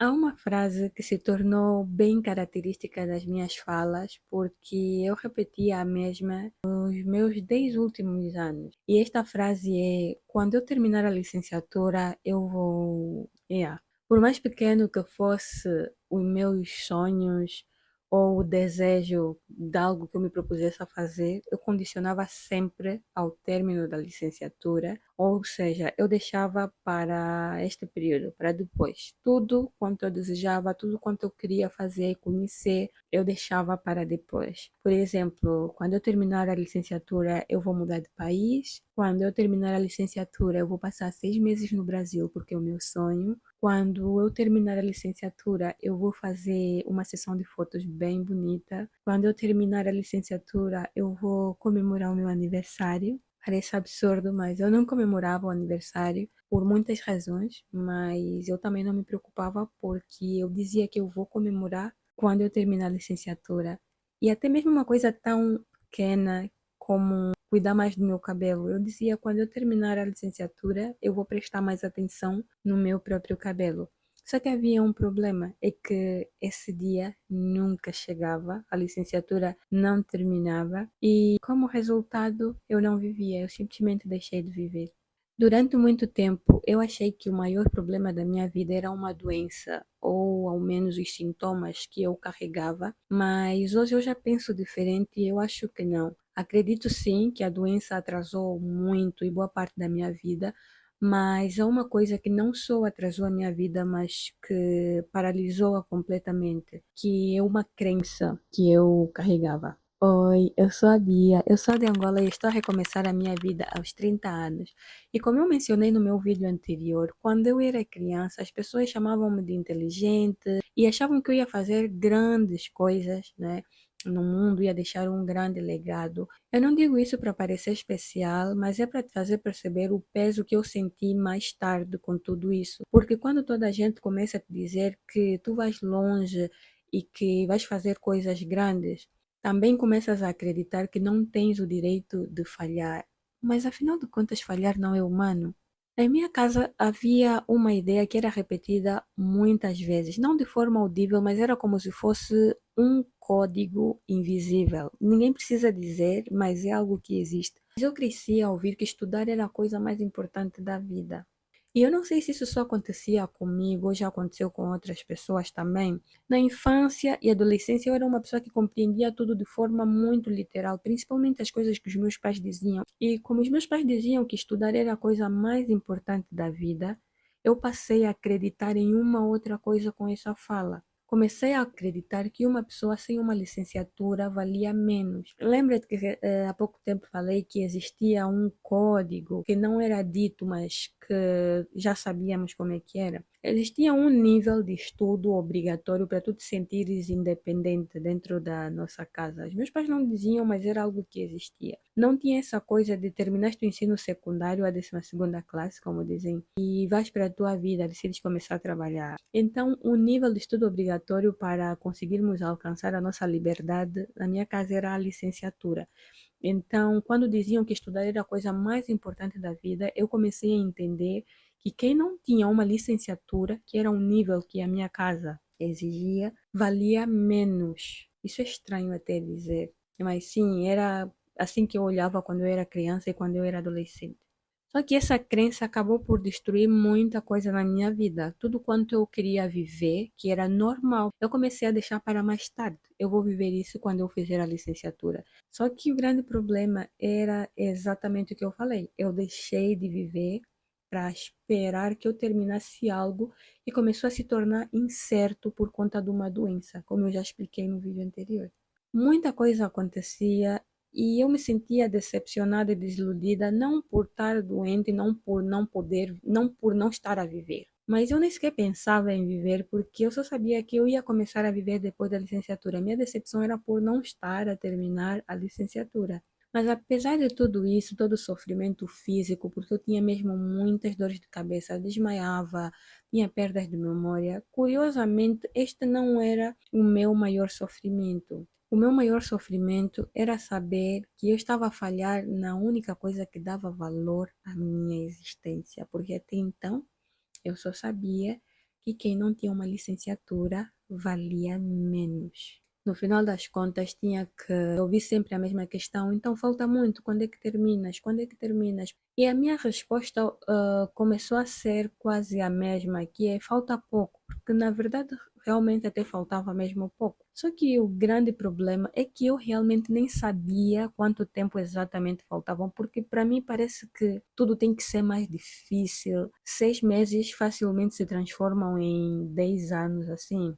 Há uma frase que se tornou bem característica das minhas falas, porque eu repetia a mesma nos meus 10 últimos anos. E esta frase é: quando eu terminar a licenciatura, eu vou. Por mais pequeno que fosse os meus sonhos ou o desejo de algo que eu me propusesse a fazer, eu condicionava sempre ao término da licenciatura, ou seja, eu deixava para este período, para depois. Tudo quanto eu desejava, tudo quanto eu queria fazer, conhecer, eu deixava para depois. Por exemplo, quando eu terminar a licenciatura, eu vou mudar de país. Quando eu terminar a licenciatura, eu vou passar 6 meses no Brasil, porque é o meu sonho. Quando eu terminar a licenciatura, eu vou fazer uma sessão de fotos bem bonita. Quando eu terminar a licenciatura, eu vou comemorar o meu aniversário. Parece absurdo, mas eu não comemorava o aniversário por muitas razões, mas eu também não me preocupava porque eu dizia que eu vou comemorar quando eu terminar a licenciatura. E até mesmo uma coisa tão pequena como cuidar mais do meu cabelo. Eu dizia, quando eu terminar a licenciatura, eu vou prestar mais atenção no meu próprio cabelo. Só que havia um problema, é que esse dia nunca chegava, a licenciatura não terminava e, como resultado, eu não vivia, eu simplesmente deixei de viver. Durante muito tempo, eu achei que o maior problema da minha vida era uma doença, ou ao menos os sintomas que eu carregava, mas hoje eu já penso diferente e eu acho que não. Acredito sim que a doença atrasou muito e boa parte da minha vida, mas há uma coisa que não só atrasou a minha vida, mas que paralisou-a completamente, que é uma crença que eu carregava. Oi, eu sou a Bia, eu sou de Angola e estou a recomeçar a minha vida aos 30 anos. E como eu mencionei no meu vídeo anterior, quando eu era criança, as pessoas chamavam-me de inteligente e achavam que eu ia fazer grandes coisas, né? No mundo, ia deixar um grande legado. Eu não digo isso para parecer especial, mas é para te fazer perceber o peso que eu senti mais tarde com tudo isso. Porque quando toda a gente começa a te dizer que tu vais longe e que vais fazer coisas grandes, também começas a acreditar que não tens o direito de falhar. Mas afinal de contas, falhar não é humano. Em minha casa havia uma ideia que era repetida muitas vezes, não de forma audível, mas era como se fosse um código invisível. Ninguém precisa dizer, mas é algo que existe. Mas eu cresci a ouvir que estudar era a coisa mais importante da vida. E eu não sei se isso só acontecia comigo ou já aconteceu com outras pessoas também. Na infância e adolescência eu era uma pessoa que compreendia tudo de forma muito literal, principalmente as coisas que os meus pais diziam. E como os meus pais diziam que estudar era a coisa mais importante da vida, eu passei a acreditar em uma outra coisa com essa fala. Comecei a acreditar que uma pessoa sem uma licenciatura valia menos. Lembra-te que há pouco tempo falei que existia um código que não era dito, mas que já sabíamos como é que era? Existia um nível de estudo obrigatório para tu te sentires independente dentro da nossa casa. Os meus pais não diziam, mas era algo que existia. Não tinha essa coisa de terminaste o ensino secundário, a 12ª classe, como dizem, e vais para a tua vida, decides começar a trabalhar. Então, o nível de estudo obrigatório para conseguirmos alcançar a nossa liberdade, na minha casa era a licenciatura. Então, quando diziam que estudar era a coisa mais importante da vida, eu comecei a entender que quem não tinha uma licenciatura, que era um nível que a minha casa exigia, valia menos. Isso é estranho até dizer, mas sim, era assim que eu olhava quando eu era criança e quando eu era adolescente. Só que essa crença acabou por destruir muita coisa na minha vida. Tudo quanto eu queria viver, que era normal, eu comecei a deixar para mais tarde. Eu vou viver isso quando eu fizer a licenciatura. Só que o grande problema era exatamente o que eu falei. Eu deixei de viver para esperar que eu terminasse algo que começou a se tornar incerto por conta de uma doença, como eu já expliquei no vídeo anterior. Muita coisa acontecia e eu me sentia decepcionada e desiludida, não por estar doente, não por não poder, não por não estar a viver. Mas eu nem sequer pensava em viver, porque eu só sabia que eu ia começar a viver depois da licenciatura. Minha decepção era por não estar a terminar a licenciatura. Mas apesar de tudo isso, todo o sofrimento físico, porque eu tinha mesmo muitas dores de cabeça, desmaiava, tinha perdas de memória, curiosamente, este não era o meu maior sofrimento. O meu maior sofrimento era saber que eu estava a falhar na única coisa que dava valor à minha existência, porque até então eu só sabia que quem não tinha uma licenciatura valia menos. No final das contas, tinha que ouvir sempre a mesma questão. Então, falta muito. Quando é que terminas? Quando é que terminas? E a minha resposta começou a ser quase a mesma, que é falta pouco. Porque, na verdade, realmente até faltava mesmo pouco. Só que o grande problema é que eu realmente nem sabia quanto tempo exatamente faltavam, porque para mim parece que tudo tem que ser mais difícil. 6 meses facilmente se transformam em 10 anos, assim,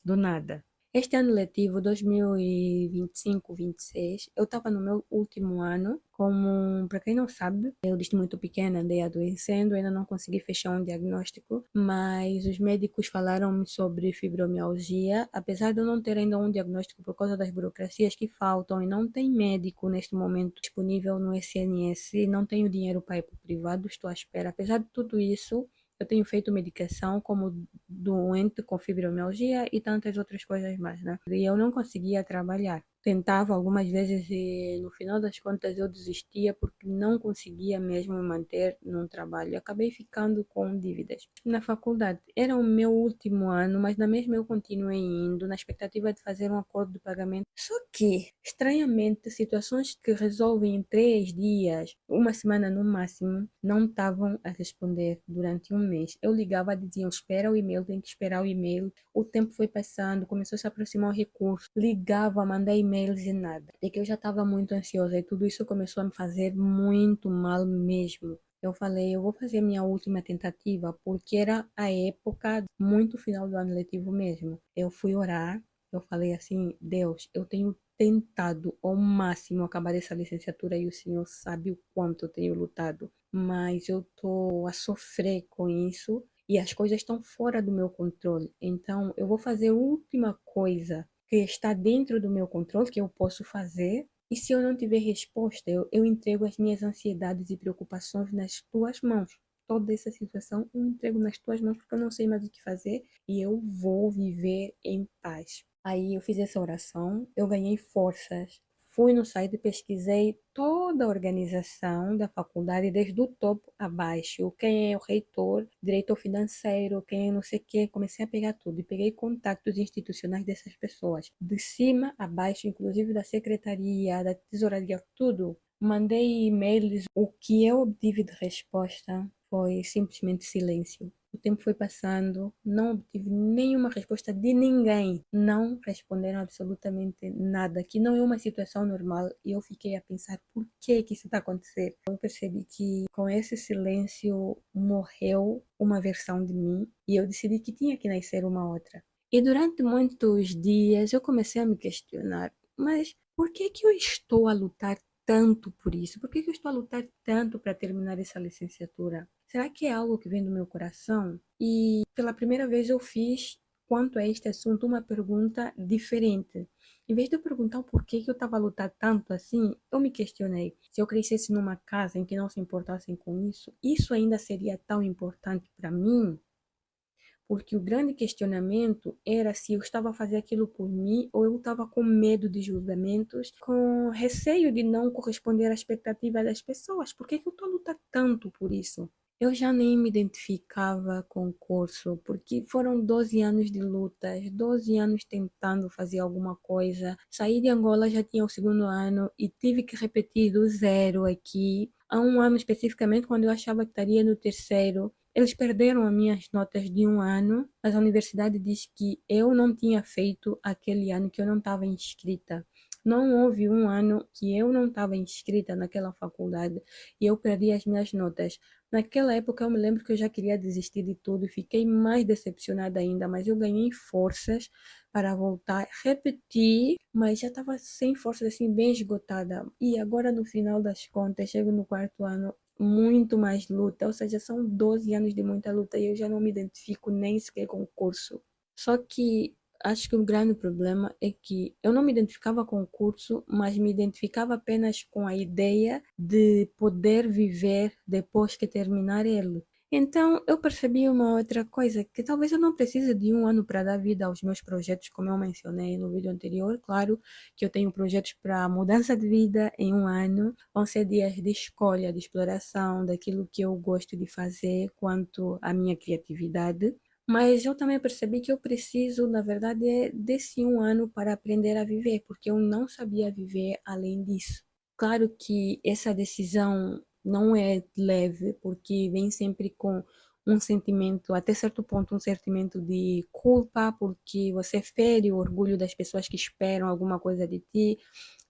do nada. Este ano letivo 2025-26, eu estava no meu último ano. Como, para quem não sabe, eu desde muito pequena andei adoecendo, ainda não consegui fechar um diagnóstico, mas os médicos falaram-me sobre fibromialgia, apesar de eu não ter ainda um diagnóstico por causa das burocracias que faltam e não tem médico neste momento disponível no SNS, não tenho dinheiro para ir para o privado, estou à espera. Apesar de tudo isso, eu tenho feito medicação como doente com fibromialgia e tantas outras coisas mais, né? E eu não conseguia trabalhar. Tentava algumas vezes e no final das contas eu desistia porque não conseguia mesmo me manter num trabalho. Acabei ficando com dívidas. Na faculdade era o meu último ano, mas na mesma eu continuei indo na expectativa de fazer um acordo de pagamento. Só que, estranhamente, situações que resolvem em 3 dias, uma semana no máximo, não estavam a responder durante um mês. Eu ligava, diziam espera o e-mail, tem que esperar o e-mail. O tempo foi passando, começou a se aproximar o recurso. Ligava, mandei e-mails e nada. É que eu já estava muito ansiosa e tudo isso começou a me fazer muito mal mesmo. Eu falei, eu vou fazer minha última tentativa, porque era a época, muito final do ano letivo mesmo. Eu fui orar, eu falei assim, Deus, eu tenho tentado ao máximo acabar essa licenciatura e o Senhor sabe o quanto eu tenho lutado, mas eu tô a sofrer com isso e as coisas estão fora do meu controle. Então, eu vou fazer a última coisa que está dentro do meu controle, que eu posso fazer. E se eu não tiver resposta, eu entrego as minhas ansiedades e preocupações nas tuas mãos. Toda essa situação eu entrego nas tuas mãos porque eu não sei mais o que fazer e eu vou viver em paz. Aí eu fiz essa oração, eu ganhei forças. Fui no site, pesquisei toda a organização da faculdade, desde o topo a baixo. Quem é o reitor, diretor financeiro, quem é não sei o quê. Comecei a pegar tudo e peguei contatos institucionais dessas pessoas. De cima a baixo, inclusive da secretaria, da tesouraria, tudo. Mandei e-mails. O que eu obtive de resposta foi simplesmente silêncio. O tempo foi passando, não obtive nenhuma resposta de ninguém. Não responderam absolutamente nada, que não é uma situação normal. E eu fiquei a pensar por que isso está acontecendo. Eu percebi que com esse silêncio morreu uma versão de mim e eu decidi que tinha que nascer uma outra. E durante muitos dias eu comecei a me questionar, mas por que eu estou a lutar tanto por isso? Por que eu estou a lutar tanto para terminar essa licenciatura? Será que é algo que vem do meu coração? E pela primeira vez eu fiz, quanto a este assunto, uma pergunta diferente. Em vez de eu perguntar o porquê que eu estava a lutar tanto assim, eu me questionei. Se eu crescesse numa casa em que não se importassem com isso ainda seria tão importante para mim? Porque o grande questionamento era se eu estava a fazer aquilo por mim ou eu estava com medo de julgamentos, com receio de não corresponder à expectativa das pessoas. Por que eu estou a lutar tanto por isso? Eu já nem me identificava com o curso, porque foram 12 anos de lutas, 12 anos tentando fazer alguma coisa. Saí de Angola, já tinha o segundo ano e tive que repetir do zero aqui. Há um ano especificamente, quando eu achava que estaria no terceiro, eles perderam as minhas notas de um ano, mas a universidade diz que eu não tinha feito aquele ano, que eu não estava inscrita. Não houve um ano que eu não estava inscrita naquela faculdade e eu perdi as minhas notas. Naquela época eu me lembro que eu já queria desistir de tudo e fiquei mais decepcionada ainda, mas eu ganhei forças para voltar, repetir, mas já estava sem forças, assim, bem esgotada. E agora no final das contas, chego no quarto ano, muito mais luta, ou seja, são 12 anos de muita luta e eu já não me identifico nem sequer com o curso. Só que acho que o grande problema é que eu não me identificava com o curso, mas me identificava apenas com a ideia de poder viver depois que terminar ele. Então eu percebi uma outra coisa, que talvez eu não precise de um ano para dar vida aos meus projetos, como eu mencionei no vídeo anterior. Claro que eu tenho projetos para mudança de vida em um ano, vão ser dias de escolha, de exploração daquilo que eu gosto de fazer quanto à minha criatividade. Mas eu também percebi que eu preciso, na verdade, desse um ano para aprender a viver, porque eu não sabia viver além disso. Claro que essa decisão não é leve, porque vem sempre com um sentimento, até certo ponto, um sentimento de culpa, porque você fere o orgulho das pessoas que esperam alguma coisa de ti,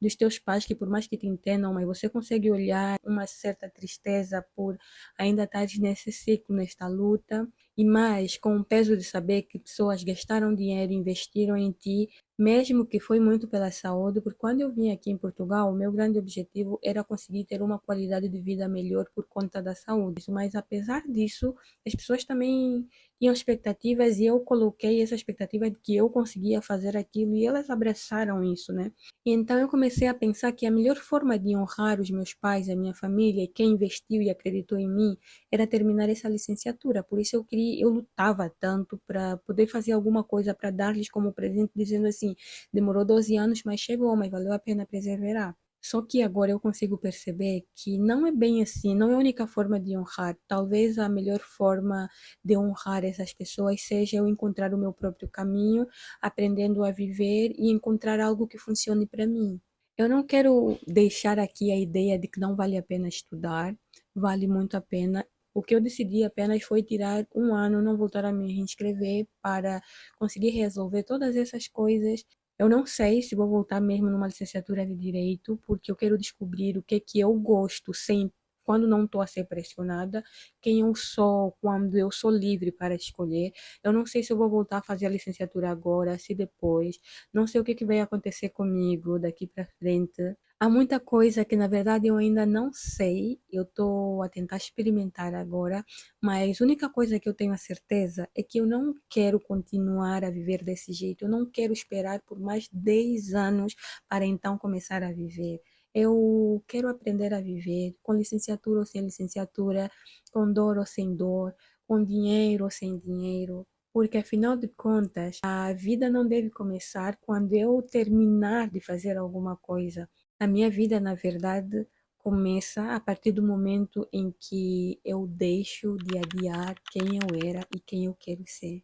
dos teus pais que por mais que te entendam, mas você consegue olhar uma certa tristeza por ainda estar nesse ciclo, nesta luta, e mais com o peso de saber que pessoas gastaram dinheiro, investiram em ti, mesmo que foi muito pela saúde, porque quando eu vim aqui em Portugal, o meu grande objetivo era conseguir ter uma qualidade de vida melhor por conta da saúde. Mas apesar disso, as pessoas também tinham expectativas e eu coloquei essa expectativa de que eu conseguia fazer aquilo e elas abraçaram isso, né? E então eu comecei a pensar que a melhor forma de honrar os meus pais, a minha família, e quem investiu e acreditou em mim, era terminar essa licenciatura. Por isso eu lutava tanto para poder fazer alguma coisa para dar-lhes como presente, dizendo assim, demorou 12 anos, mas chegou, mas valeu a pena perseverar. Só que agora eu consigo perceber que não é bem assim, não é a única forma de honrar. Talvez a melhor forma de honrar essas pessoas seja eu encontrar o meu próprio caminho, aprendendo a viver e encontrar algo que funcione para mim. Eu não quero deixar aqui a ideia de que não vale a pena estudar, vale muito a pena. O que eu decidi apenas foi tirar um ano, não voltar a me reinscrever para conseguir resolver todas essas coisas. Eu não sei se vou voltar mesmo numa licenciatura de direito, porque eu quero descobrir o que é que eu gosto sem quando não estou a ser pressionada, quem eu sou quando eu sou livre para escolher. Eu não sei se eu vou voltar a fazer a licenciatura agora, se depois. Não sei o que que vai acontecer comigo daqui para frente. Há muita coisa que, na verdade, eu ainda não sei. Eu estou a tentar experimentar agora, mas a única coisa que eu tenho a certeza é que eu não quero continuar a viver desse jeito. Eu não quero esperar por mais 10 anos para então começar a viver. Eu quero aprender a viver com licenciatura ou sem licenciatura, com dor ou sem dor, com dinheiro ou sem dinheiro. Porque afinal de contas, a vida não deve começar quando eu terminar de fazer alguma coisa. A minha vida, na verdade, começa a partir do momento em que eu deixo de adiar quem eu era e quem eu quero ser.